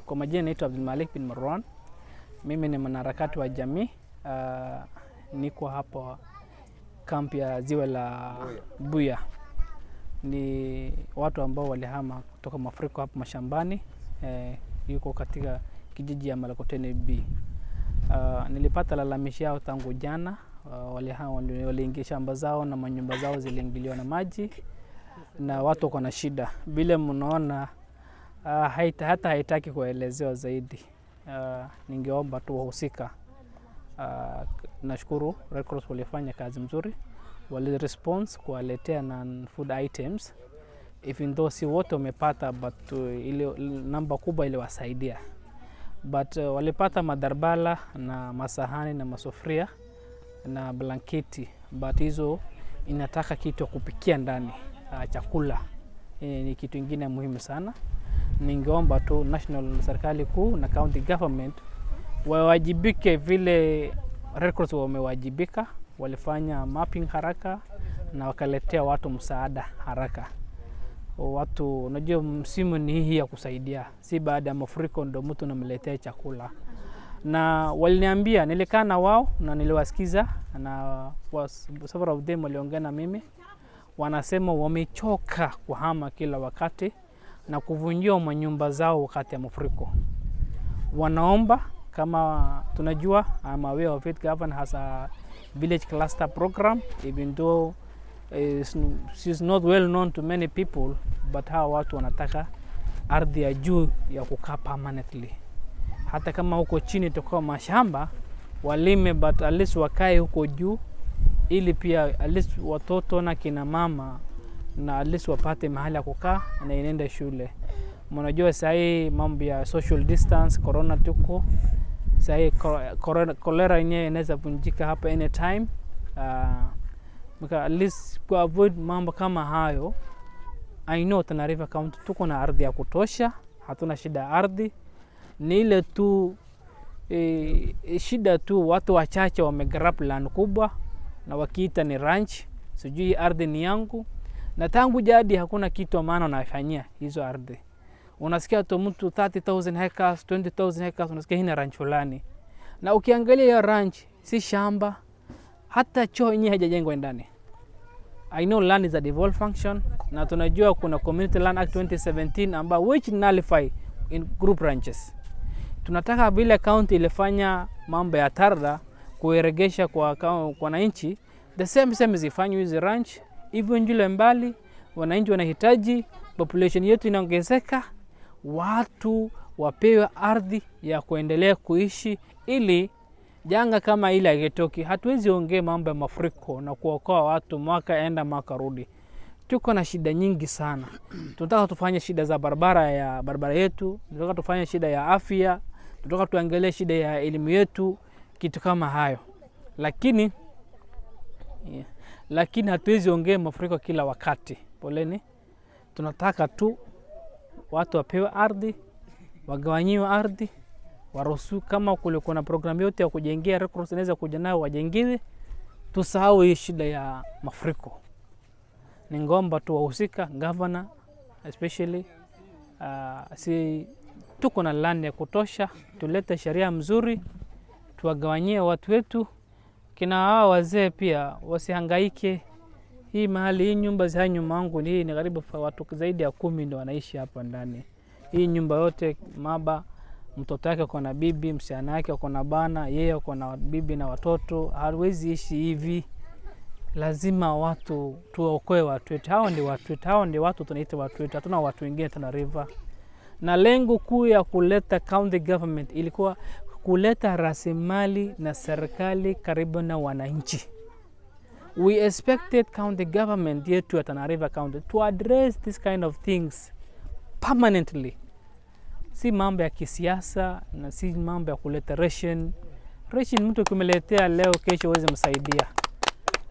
Kwa majina naitwa Abdulmalik bin Marwan. Mimi ni mwanaharakati wa jamii. Niko hapa kampi ya ziwa la Buya. Ni watu ambao walihama kutoka mafuriko hapa mashambani. Yuko katika kijiji ya Malakoteni B. Nilipata lalamishi yao tangu jana. Waliingia shamba zao na manyumba zao ziliingiliwa na maji. Na watu wako na shida. Vile mnaona hata haitaki kuelezewa zaidi. Ningeomba tu wahusika. Nashukuru Red Cross walifanya kazi mzuri. Wali response kuwaletea na food items. Even though si wote wamepata, but ile namba kubwa iliwasaidia. But walipata madarbala na masahani na masufuria na blanketi. But hizo inataka kitu ya kupikia ndani, chakula. Ni kitu ingine muhimu sana. Ningeomba tu national serikali kuu na county government wawajibike vile Red Cross wamewajibika. Walifanya mapping haraka na wakaletea watu msaada haraka. Watu, unajua msimu ni hii ya kusaidia. Si baada ya mafuriko ndo mtu namletea chakula. Na waliniambia, nilikaa na wao na niliwasikiza, na several of them waliongea na mimi. Wanasema wamechoka kuhama kila wakati na kuvunjia manyumba zao wakati ya mafuriko. Wanaomba, kama tunajua, I'm aware of it, government has a village cluster program, even though she's not well known to many people, but hawa watu wanataka ardhi ya juu ya kukaa permanently. Hata kama huko chini tukao mashamba walime, but at least wakae huko juu, ili pia at least watoto na kina mama na at least wapate mahali ya kukaa na inende shule. Mnajua sasa mambo ya social distance, corona tuko sasa, cholera yenyewe inaweza vunjika hapa anytime. At least to avoid mambo kama hayo, I know Tana River County tuko na ardhi ya kutosha, hatuna shida ya ardhi. Ni ile tu shida tu watu wachache wamegrab land kubwa na wakiita ni ranch. Sijui ardhi ni yangu, na tangu jadi hakuna kitu maana wanafanyia hizo ardhi. Unasikia tu mtu 30,000 hectares, 20,000 hectares, unasikia hii ni ranch fulani. Na ukiangalia hiyo ranch si shamba, hata choo yenyewe haijajengwa ndani. I know land is a devolved function, na tunajua kuna Community Land Act 2017 ambao which nullify in group ranches. Tunataka vile county ilifanya mambo ya tarda kueregesha kwa wananchi, the same zifanywe hizi ranch. Hivyo njule mbali, wananchi wanahitaji, population yetu inaongezeka, watu wapewe ardhi ya kuendelea kuishi, ili janga kama ile haitoki. Hatuwezi ongea mambo ya mafuriko na kuokoa watu mwaka enda mwaka rudi. Tuko na shida nyingi sana. Tunataka tufanye shida za barabara yetu, tunataka tufanye shida ya afya, tunataka tuangalie shida ya elimu yetu, kitu kama hayo. Lakini hatuwezi ongea mafuriko kila wakati. Poleni. Tunataka tu watu wapewe ardhi, wagawanyiwe ardhi, waruhusu. Kama kule kuna program yote ya kujengea Red Cross inaweza kuja nayo wajengiwe, tusahau hii shida ya mafuriko. Ningeomba tu wahusika, governor especially, si tuko na land ya kutosha, tulete sheria mzuri, tuwagawanyie watu wetu. Kina hawa wazee pia wasihangaike. Hii mahali, hii nyumba za nyuma yangu hii ni karibu watu zaidi ya 10 ndio wanaishi hapa ndani. Hii nyumba yote maba, mtoto wake uko na bibi, msichana wake uko na bana, yeye uko na bibi na watoto. Hawezi ishi hivi. Lazima watu tuokoe watu wetu. Hao ndio watu wetu, hao ndio watu tunaita watu wetu. Hatuna watu wengine Tana River. Na lengo kuu ya kuleta county government ilikuwa kuleta rasilimali na serikali karibu na wananchi. We expected county government yetu ya Tana River County to address this kind of things permanently. Si mambo ya kisiasa na si mambo ya kuleta ration. Mtu kumeletea leo, kesho uweze msaidia.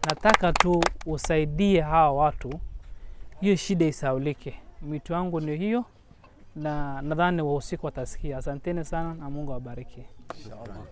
Nataka tu usaidie hawa watu, hiyo shida isaulike. Mito wangu ndio hiyo, na nadhani wahusika watasikia. Asanteni sana na Mungu awabariki.